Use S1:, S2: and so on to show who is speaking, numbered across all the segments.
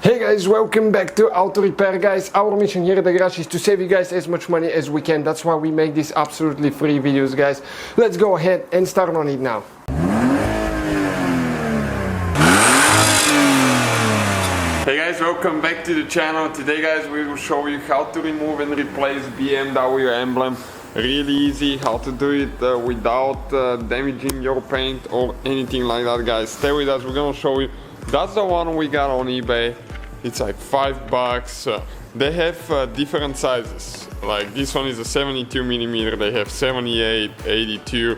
S1: Hey guys, welcome back to Auto Repair, guys. Our mission here at the garage is to save you guys as much money as we can. That's why we make these absolutely free videos, guys. Let's go ahead and start on it now. Hey guys, welcome back to the channel. Today guys, we will show you how to remove and replace BMW emblem. Really easy, how to do it without damaging your paint or anything like that, guys. Stay with us, we're gonna show you. That's the one we got on eBay. It's like $5. They have different sizes. Like this one is a 72mm. They have 78, 82,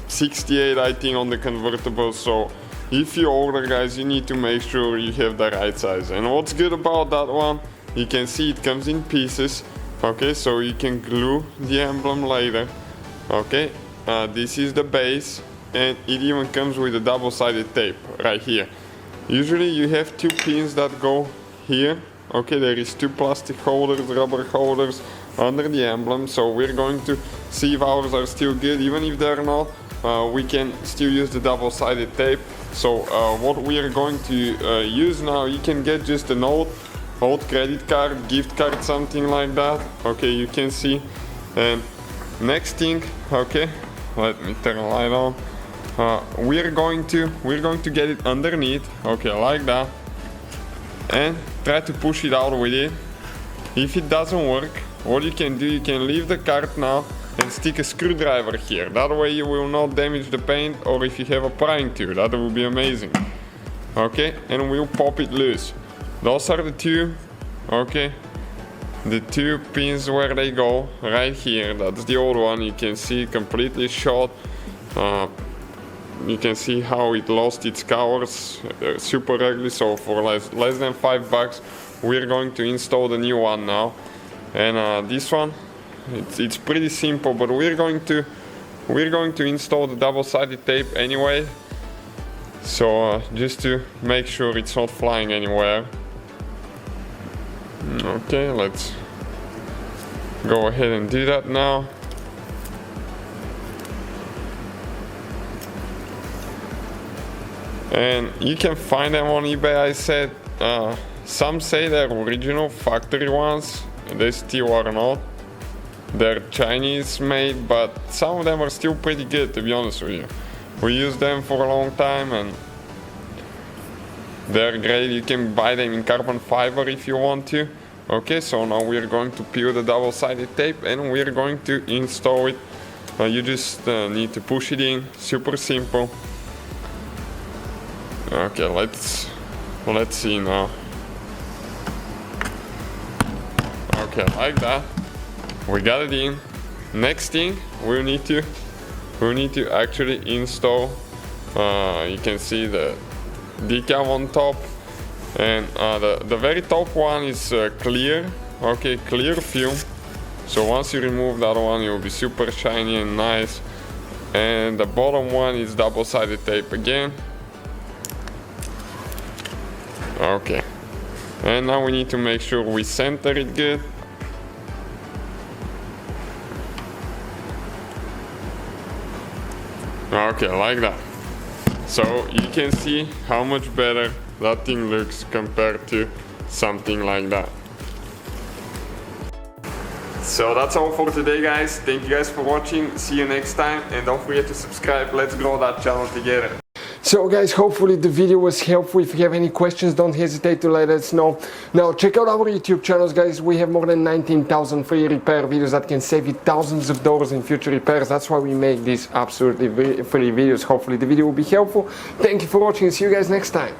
S1: 68, I think, on the convertible. So if you order, guys, you need to make sure you have the right size. And what's good about that one, you can see it comes in pieces. Okay, so you can glue the emblem later. Okay, this is the base, and it even comes with a double-sided tape right here. Usually you have two pins that go here. Okay, there is two plastic holders, rubber holders under the emblem. So we're going to see if ours are still good. Even if they're not, we can still use the double-sided tape. So what we are going to use now, you can get just an old credit card, gift card, something like that. Okay, you can see. And next thing, okay, let me turn the light on. We're going to get it underneath, okay, like that, and try to push it out with it. If it doesn't work, what you can do, you can leave the cart now and stick a screwdriver here. That way you will not damage the paint, or if you have a prying tool, that will be amazing. Okay, and we'll pop it loose. Those are the two, okay, the two pins where they go, right here. That's the old one, you can see completely shot. You can see how it lost its covers super ugly. So for less than $5, we're going to install the new one now. And this one, it's pretty simple, but we're going to install the double-sided tape anyway. So just to make sure it's not flying anywhere. Okay, let's go ahead and do that now. And you can find them on eBay, I said. Some say they're original factory ones, they still are not. They're Chinese made, but some of them are still pretty good, to be honest with you. We used them for a long time and they're great. You can buy them in carbon fiber if you want to. Okay, so now we're going to peel the double-sided tape and we're going to install it. You just need to push it in, super simple. Okay, let's see now. Okay, like that. We got it in. Next thing, we need to actually install. You can see the decal on top, and the very top one is clear. Okay, clear film. So once you remove that one, it will be super shiny and nice. And the bottom one is double-sided tape again. Okay, and now we need to make sure we center it good. Okay, like that. So you can see how much better that thing looks compared to something like that. So that's all for today, guys. Thank you guys for watching. See you next time, and don't forget to subscribe. Let's grow that channel together. So guys, hopefully the video was helpful. If you have any questions, don't hesitate to let us know. Now check out our YouTube channels, guys. We have more than 19,000 free repair videos that can save you thousands of dollars in future repairs. That's why we make these absolutely free videos. Hopefully the video will be helpful. Thank you for watching. See you guys next time.